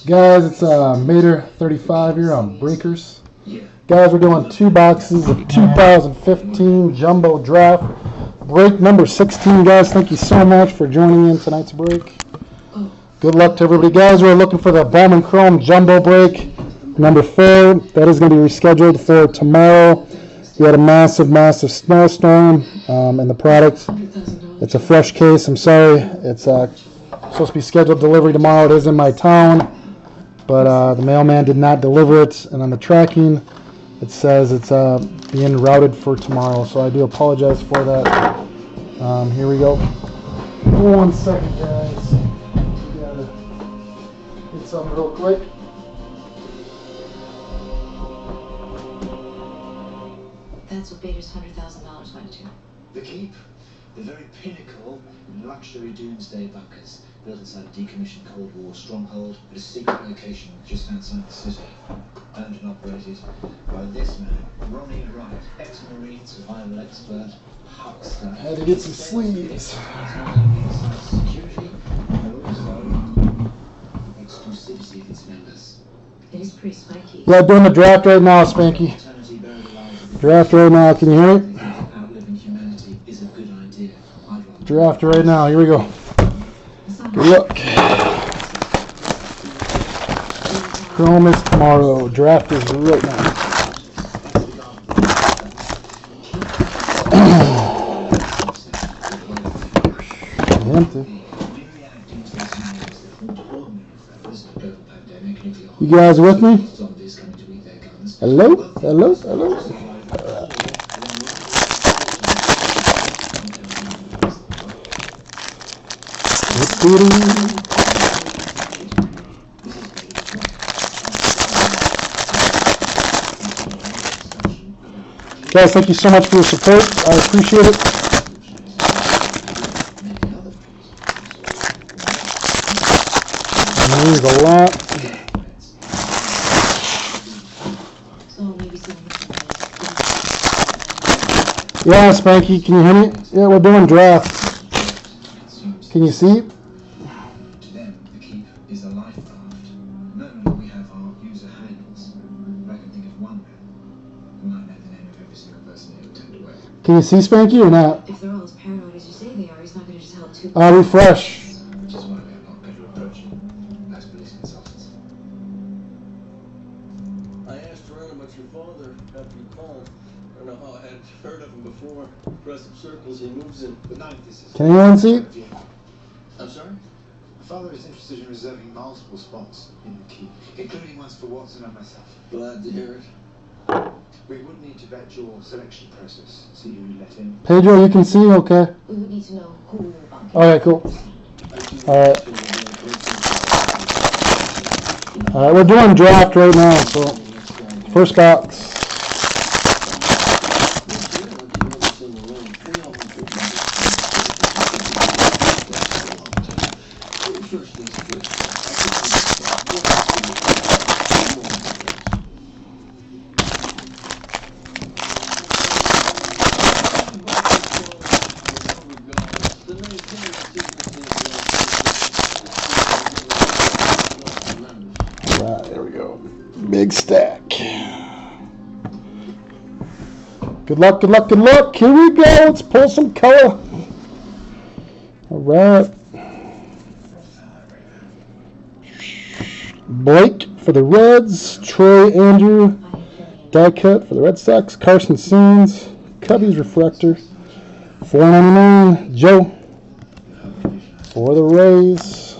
Guys, it's Mater 35 here on Breakers. Guys, we're doing 2 boxes of 2015 Jumbo Draft. Break number 16, guys. Thank you so much for joining in tonight's break. Good luck to everybody. Guys, we're looking for the Bowman Chrome Jumbo break number 4. That is going to be rescheduled for tomorrow. We had a massive snowstorm in the product. It's a fresh case. I'm sorry. It's supposed to be scheduled delivery tomorrow. It is in my town, but the mailman did not deliver it. And on the tracking, it says it's being routed for tomorrow. So I do apologize for that. Here we go. 1 second, guys. We gotta get something real quick. That's what Bader's $100,000 went to. The Keep, the very pinnacle luxury doomsday bunkers built inside a decommissioned Cold War stronghold at a secret location just outside the city. Owned and operated by this man, Ronnie Wright, ex-Marine survival expert, huckster. Had to get some sleeves. Security, and also exclusivity of its members. It is pretty spiky. Yeah, doing the draft right now, Spanky. Draft right now. Can you hear me? Outliving humanity is a good idea. Draft right now. Here we go. Good luck. Chrome is tomorrow. Draft is right now. Empty. You guys with me? Hello? Hello? Hello? Guys, thank you so much for your support. I appreciate it. It means a lot. Yeah, Spanky, can you hear me? Yeah, we're doing drafts. Can you see? To them, the Keep is a life raft. Normally we have our user handles. But I can think of one man who might know the name of every single person who turned away. Can you see Spanky or not? If they're all as paranoid as you say they are, he's not going to just help two. Refresh. Which is why we are not going to approach him as police consultants. I asked around about your father after you called. I don't know how I had heard of him before. Impressive circles he moves in. But none of this is... Can anyone see? I'm sorry? My father is interested in reserving multiple spots in the Keep, including ones for Watson and myself. Glad to hear it. We would need to vet your selection process, see who we let in. Pedro, you can see? Okay. We would need to know who we were bunking. Alright, cool. Alright. Alright, we're doing draft right now, so first box. Big stack. Good luck, good luck, good luck. Here we go. Let's pull some color. All right. Blake for the Reds. Troy Andrew. Die cut for the Red Sox. Carson Sims. Cubbies refractor. $4.99. Joe for the Rays.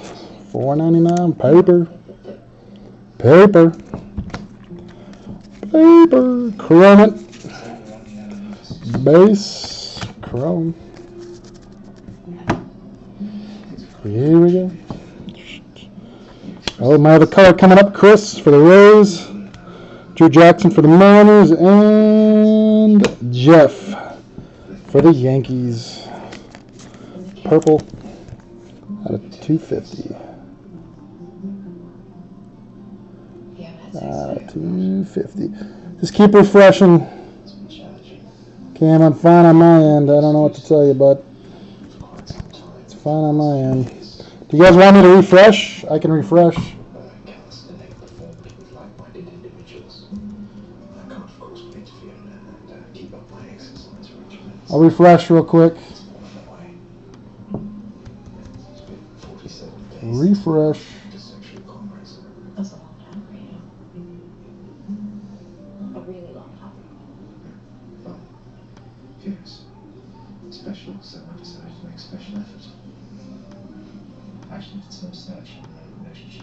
$4.99. Paper. Paper. Paper. Chrome. Base. Chrome. Here we go. Oh, my other color coming up. Chris for the Rays. Drew Jackson for the Mariners. And Jeff for the Yankees. Purple out of 250. 250. Just keep refreshing. Cam, I'm fine on my end. I don't know what to tell you, bud. It's fine on my end. Do you guys want me to refresh? I can refresh. Counts innate conformity with like-minded individuals. I can't, of course, interfere and keep up my exercise regimen. I'll refresh real quick. It's more of a way. It's been 47 days. Refresh. To sexual comrades. That's a long time for you. A really long time. Fun. Furious. Special, so I decided to make special effort. Actually, did some research on the relationship